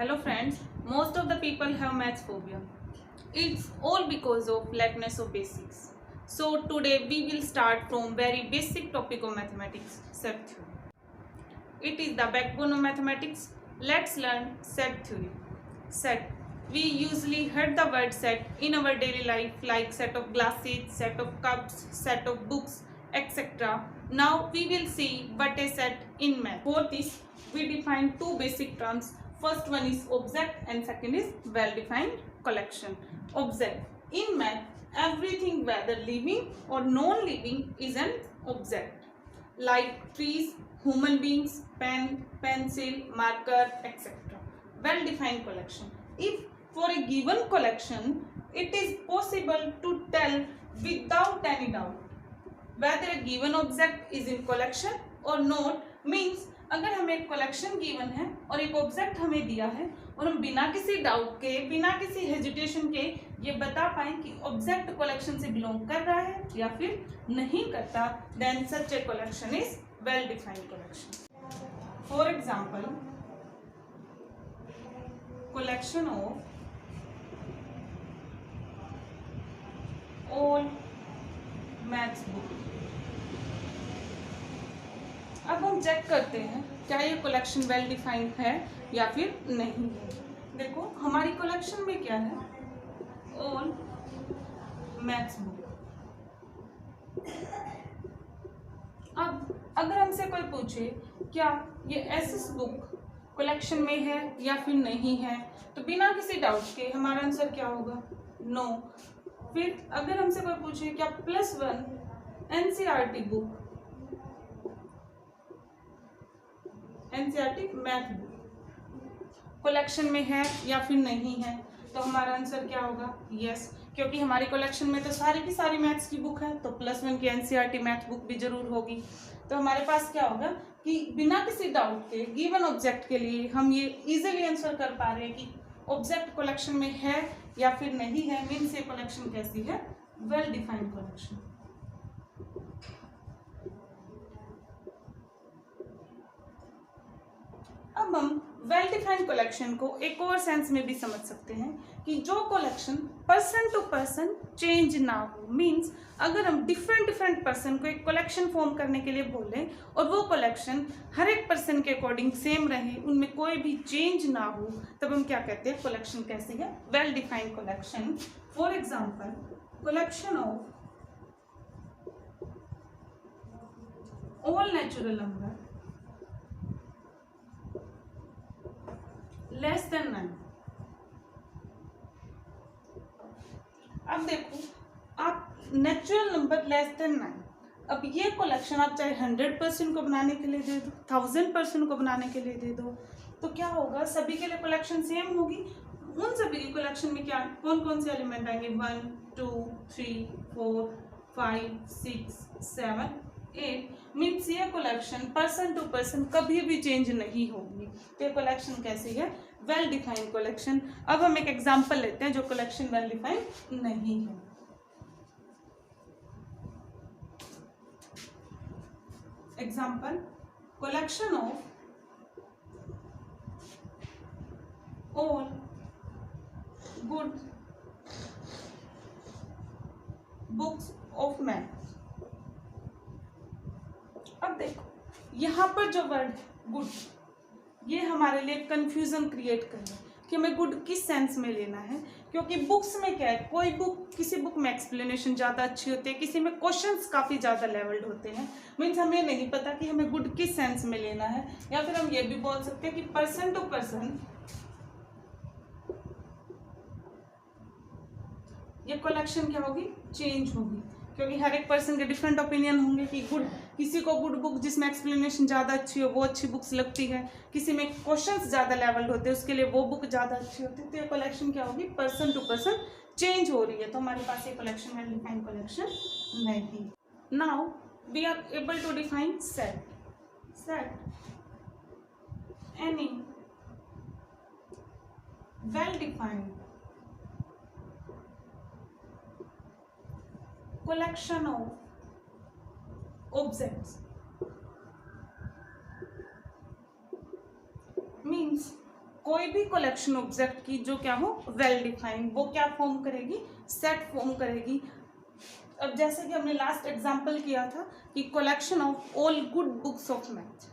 Hello friends, most of the people have maths phobia. It's all because of lackness of basics. So today we will start from very basic topic of mathematics, set theory. It is the backbone of mathematics. Let's learn set theory. Set. We usually heard the word set in our daily life like set of glasses, set of cups, set of books, etc. Now we will see what a set in math. For this we define two basic terms. First one is object and second is well-defined collection. Object. In math, everything whether living or non-living is an object. Like trees, human beings, pen, pencil, marker, etc. Well-defined collection. If for a given collection, it is possible to tell without any doubt whether a given object is in collection or not, means अगर हमें एक collection given है और एक object हमें दिया है और हम बिना किसी डाउट के बिना किसी हेजिटेशन के ये बता पाए कि ऑब्जेक्ट कलेक्शन से बिलोंग कर रहा है या फिर नहीं करता, then such a collection is well defined collection. For example, collection of all maths book. अब हम चेक करते हैं क्या ये कलेक्शन वेल डिफाइंड है या फिर नहीं है. देखो हमारी कलेक्शन में क्या है, ऑल मैथ्स बुक. अब अगर हमसे कोई पूछे क्या ये एसएस बुक कलेक्शन में है या फिर नहीं है, तो बिना किसी डाउट के हमारा आंसर क्या होगा, नो. फिर अगर हमसे कोई पूछे क्या +1 NCERT book NCERT math book collection में है या फिर नहीं है, तो हमारा आंसर क्या होगा, यस. क्योंकि हमारी कलेक्शन में तो सारी की सारी मैथ्स की बुक है, तो +1 की एनसीईआरटी मैथ बुक भी जरूर होगी. तो हमारे पास क्या होगा कि बिना किसी डाउट के गिवन ऑब्जेक्ट के लिए हम ये इजीली आंसर कर पा रहे हैं कि ऑब्जेक्ट कलेक्शन में है या फिर नहीं है. मीन्स ये कलेक्शन कैसी है, वेल डिफाइंड कलेक्शन. अब हम वेल डिफाइंड कलेक्शन को एक और सेंस में भी समझ सकते हैं कि जो collection person to person change ना हो. मींस अगर हम डिफरेंट पर्सन को एक कलेक्शन फॉर्म करने के लिए बोलें और वो कलेक्शन हर एक पर्सन के अकॉर्डिंग सेम रहे, उनमें कोई भी चेंज ना हो, तब हम क्या कहते हैं, कलेक्शन कैसी है, well defined collection. For example, collection of all natural number less than 9. अब देखो आप नेचुरल नंबर लेस देन 9, अब ये कलेक्शन आप चाहे 100% को बनाने के लिए दे दो, 1000% को बनाने के लिए दे दो, तो क्या होगा, सभी के लिए कलेक्शन सेम होगी. उन सभी की कलेक्शन में क्या कौन कौन से एलिमेंट आएंगे, 1 2 3 4 5 6 7 8. मीन्स ये कलेक्शन पर्सन टू पर्सन कभी भी चेंज नहीं होगी. तो ये कलेक्शन कैसी है, वेल डिफाइंड कलेक्शन. अब हम एक एग्जांपल लेते हैं जो कलेक्शन वेल डिफाइंड नहीं है. Example, collection of all good books of math. अब देखो यहाँ पर जो वर्ड गुड, ये हमारे लिए कंफ्यूजन क्रिएट कर रहा है कि हमें गुड किस सेंस में लेना है. क्योंकि बुक्स में क्या है, कोई बुक किसी बुक में एक्सप्लेनेशन ज़्यादा अच्छी होती है, किसी में क्वेश्चंस काफ़ी ज़्यादा लेवल्ड होते हैं. मीन्स हमें नहीं पता कि हमें गुड किस सेंस में लेना है. या फिर हम ये भी बोल सकते हैं कि पर्सन टू पर्सन ये कलेक्शन क्या होगी, चेंज होगी. क्योंकि हर एक पर्सन के डिफरेंट ओपिनियन होंगे कि गुड, किसी को गुड बुक जिसमें एक्सप्लेनेशन ज़्यादा अच्छी हो वो अच्छी बुक्स लगती है, किसी में क्वेश्चंस ज़्यादा लेवल्ड होते हैं उसके लिए वो बुक ज़्यादा अच्छी होती है. तो ये कलेक्शन क्या होगी, पर्सन टू पर्सन चेंज हो रही है. तो हमारे पास ये कलेक्शन वेल डिफाइंड कलेक्शन नहीं. Now we are able to define set. Set any well defined collection of objects means कोई भी कलेक्शन ऑब्जेक्ट की जो क्या हो वेल डिफाइंड, वो क्या फॉर्म करेगी, सेट फॉर्म करेगी। अब जैसे कि हमने लास्ट एग्जांपल किया था कि collection of all good books of math,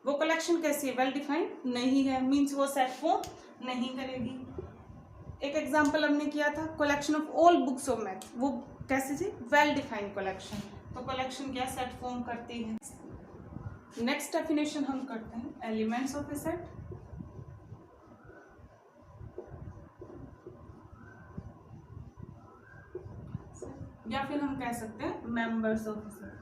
वो कलेक्शन कैसी है, वेल डिफाइंड नहीं है, मीन्स वो सेट फॉर्म नहीं करेगी। एक एग्जांपल हमने किया था collection of all books of math, वो कैसे थी, वेल डिफाइंड कलेक्शन, तो कलेक्शन क्या सेट फॉर्म करती है। नेक्स्ट डेफिनेशन हम करते हैं एलिमेंट्स ऑफ ए सेट। या फिर हम कह सकते हैं मेंबर्स ऑफ ए सेट।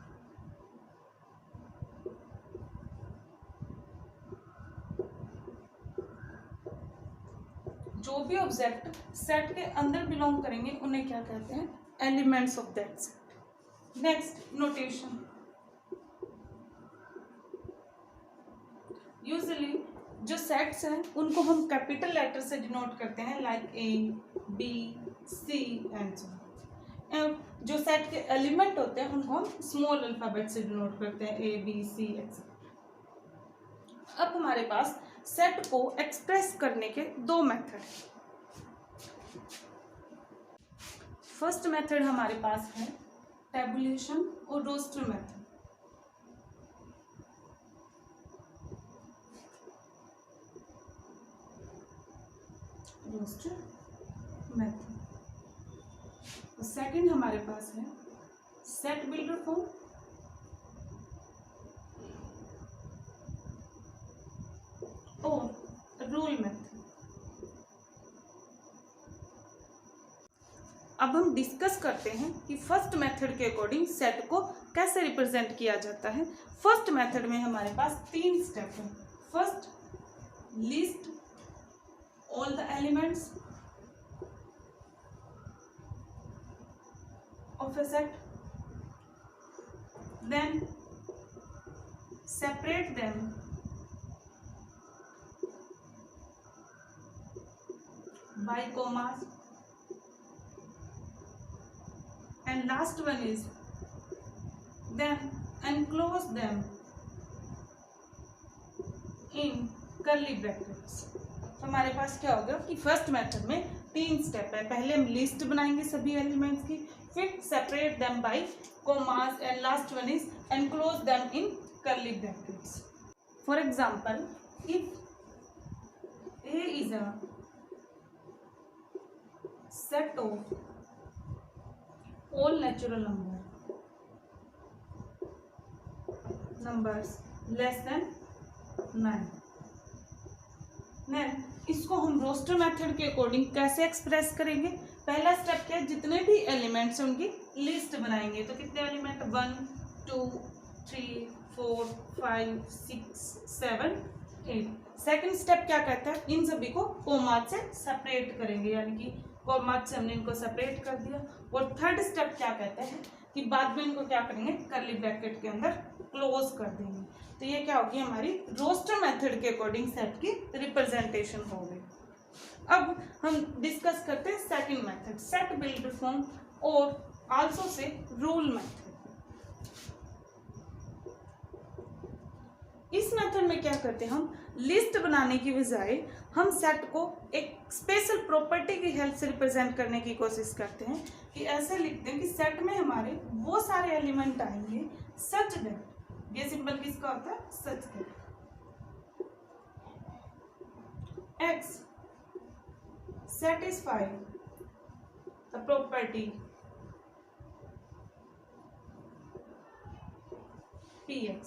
जो भी ऑब्जेक्ट सेट के अंदर बिलोंग करेंगे उन्हें क्या कहते हैं, elements of that set. Next notation, usually जो सेट्स हैं उनको हम कैपिटल लेटर से डिनोट करते हैं, like A, B, C and so. जो सेट के एलिमेंट होते हैं उनको हम स्मॉल अल्फाबेट से डिनोट करते हैं, ए, बी, सी एक्सेट्रा। अब हमारे पास सेट को एक्सप्रेस करने के दो मेथड हैं। फर्स्ट मेथड हमारे पास है टेबुलेशन और roster method. Roster method. Second हमारे पास है सेट बिल्डर फॉर्म और रूल मेथड। अब हम डिस्कस करते हैं कि फर्स्ट मेथड के अकॉर्डिंग सेट को कैसे रिप्रेजेंट किया जाता है। फर्स्ट मेथड में हमारे पास 3 स्टेप हैं। First, list all the elements of a set, then separate them by commas, and last one is then enclose them in curly brackets। तो हमारे पास क्या होगा कि फर्स्ट मेथड में 3 स्टेप है। पहले हम लिस्ट बनाएंगे सभी एलिमेंट्स की, फिर separate them by commas and last one is enclose them in curly brackets. For example, if A is a set of all natural numbers less than 9, then इसको हम रोस्टर मेथड के according कैसे express करेंगे। पहला step क्या है, जितने भी एलिमेंट्स हैं उनकी लिस्ट बनाएंगे। तो कितने एलिमेंट, 1 2 3 4 5 6 7 8। सेकंड स्टेप क्या कहता है, इन सभी को कॉमा से सेपरेट करेंगे, यानी कि कॉमा से हमने इनको सेपरेट कर दिया। और थर्ड स्टेप क्या कहता है कि बाद में इनको क्या करेंगे, कर्ली ब्रैकेट के अंदर क्लोज कर देंगे। तो ये क्या होगी, हमारी रोस्टर मेथड के अकॉर्डिंग सेट की रिप्रेजेंटेशन हो गई। अब हम डिस्कस करते हैं second method, set builder form और आल्सो से रूल मेथड। इस मेथड में क्या करते हैं, हम लिस्ट बनाने की बजाय हम सेट को एक स्पेशल प्रॉपर्टी की हेल्प से रिप्रेजेंट करने की कोशिश करते हैं कि ऐसे लिखते हैं कि सेट में हमारे वो सारे एलिमेंट आएंगे सच दैट, ये सिंबल किसका होता है, such that x satisfy the property px।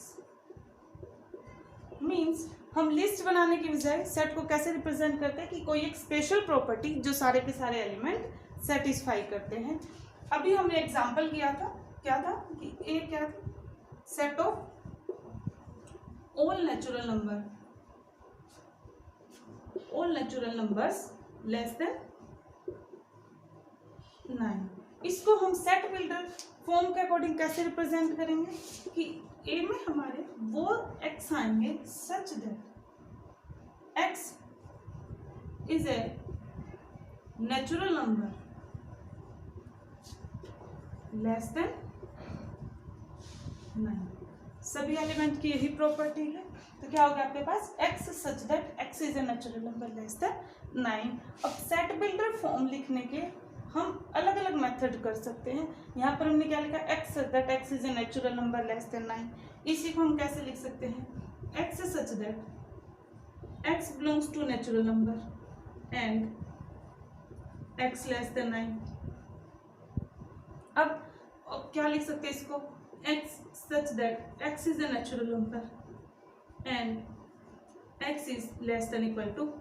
Means हम लिस्ट बनाने की बजाय सेट को कैसे रिप्रेजेंट करते हैं कि कोई एक स्पेशल प्रॉपर्टी जो सारे के सारे एलिमेंट सेटिस्फाई करते हैं। अभी हमने एग्जांपल किया था, क्या था कि ए क्या था, set of all natural numbers less than 9। इसको हम सेट बिल्डर फॉर्म के अकॉर्डिंग कैसे रिप्रेजेंट करेंगे कि ए में हमारे वो एक्स आएंगे such that x is a natural number less than 9। सभी एलिमेंट की यही प्रॉपर्टी है। तो क्या होगा आपके पास x such that x is a natural number less than 9। अब सेट बिल्डर फॉर्म लिखने के हम अलग अलग मेथड कर सकते हैं। यहाँ पर हमने क्या लिखा, x such that x is a natural number less than 9। इसी को हम कैसे लिख सकते हैं, x such that x belongs to natural number and x less than 9। अब क्या लिख सकते हैं इसको, x such that x is a natural number and x is less than equal to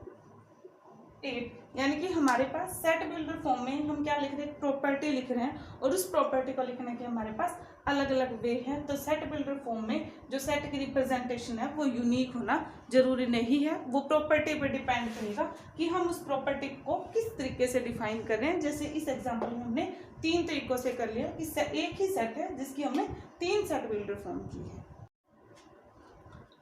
8। यानी कि हमारे पास सेट बिल्डर फॉर्म में हम क्या लिख रहे हैं, प्रॉपर्टी लिख रहे हैं और उस प्रॉपर्टी को लिखने के हमारे पास अलग अलग वे हैं। तो सेट बिल्डर फॉर्म में जो सेट की रिप्रेजेंटेशन है वो यूनिक होना जरूरी नहीं है, वो प्रॉपर्टी पर डिपेंड करेगा कि हम उस प्रॉपर्टी को किस तरीके से डिफाइन कर रहे हैं। जैसे इस एग्जाम्पल में हमने 3 तरीकों से कर लिया, इससे एक ही सेट है जिसकी हमने 3 सेट बिल्डर फॉर्म की है।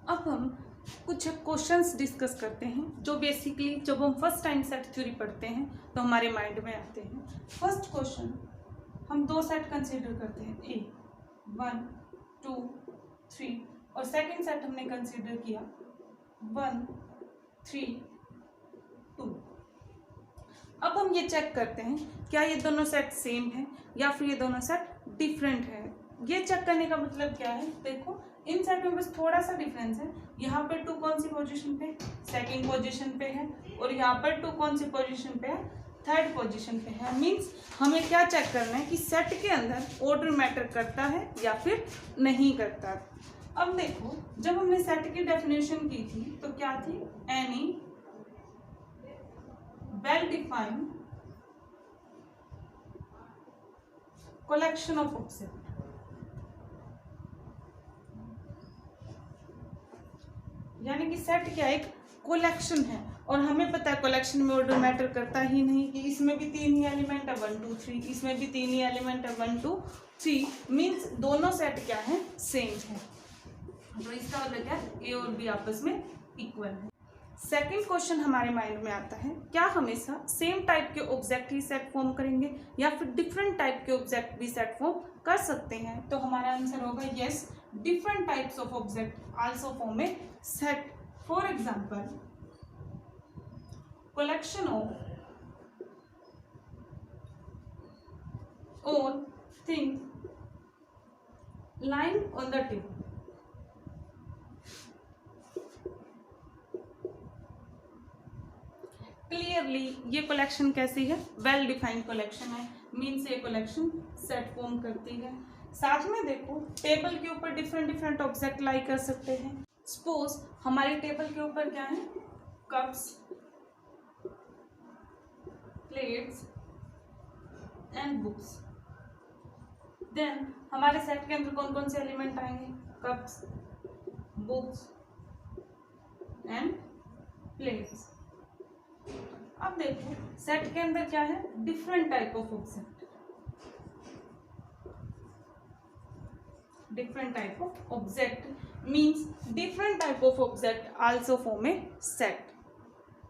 अब हम कुछ क्वेश्चंस डिस्कस करते हैं जो बेसिकली जब हम फर्स्ट टाइम सेट थ्योरी पढ़ते हैं तो हमारे माइंड में आते हैं। फर्स्ट क्वेश्चन, हम 2 सेट कंसीडर करते हैं, ए 1 2 3, और सेकंड सेट हमने कंसीडर किया 1 3 2। अब हम ये चेक करते हैं क्या ये दोनों सेट सेम है या फिर ये दोनों सेट डिफरेंट है। ये चेक करने का मतलब क्या है, देखो इन सेट में बस थोड़ा सा डिफरेंस है। यहाँ पर 2 कौन सी पोजीशन पे, सेकंड पोजीशन पे है, और यहाँ पर 2 कौन सी पोजीशन पे है, थर्ड पोजीशन पे है। मींस हमें क्या चेक करना है कि सेट के अंदर ऑर्डर मैटर करता है या फिर नहीं करता। अब देखो जब हमने सेट की डेफिनेशन की थी तो क्या थी, any well defined collection of object. यानी कि सेट क्या एक कलेक्शन है और हमें पता है कलेक्शन में ऑर्डर मैटर करता ही नहीं, कि इसमें भी 3 ही एलिमेंट है 1 2 3, इसमें भी 3 ही एलिमेंट है 1 2 3। मींस दोनों सेट क्या है, सेम है। तो इसका मतलब क्या, ए और बी आपस में इक्वल है। सेकंड क्वेश्चन हमारे माइंड में आता है, क्या हमेशा सेम टाइप के ऑब्जेक्ट ही सेट फॉर्म करेंगे या फिर डिफरेंट टाइप के ऑब्जेक्ट भी सेट फॉर्म कर सकते हैं। तो हमारा आंसर होगा yes, different types of object also form a set. For example, collection of all things lying on the table. Clearly ये कलेक्शन कैसी है, वेल डिफाइंड कलेक्शन है। मीन्स ये कलेक्शन सेट फॉर्म करती है। साथ में देखो टेबल के ऊपर डिफरेंट डिफरेंट ऑब्जेक्ट लाई कर सकते हैं। सपोज हमारी टेबल के ऊपर क्या है, cups, plates and books. Then हमारे सेट के अंदर कौन कौन से एलिमेंट आएंगे, कप्स, बुक्स एंड प्लेट्स। अब देखो सेट के अंदर क्या है, different type of object, different type of object means different type of object also form a set.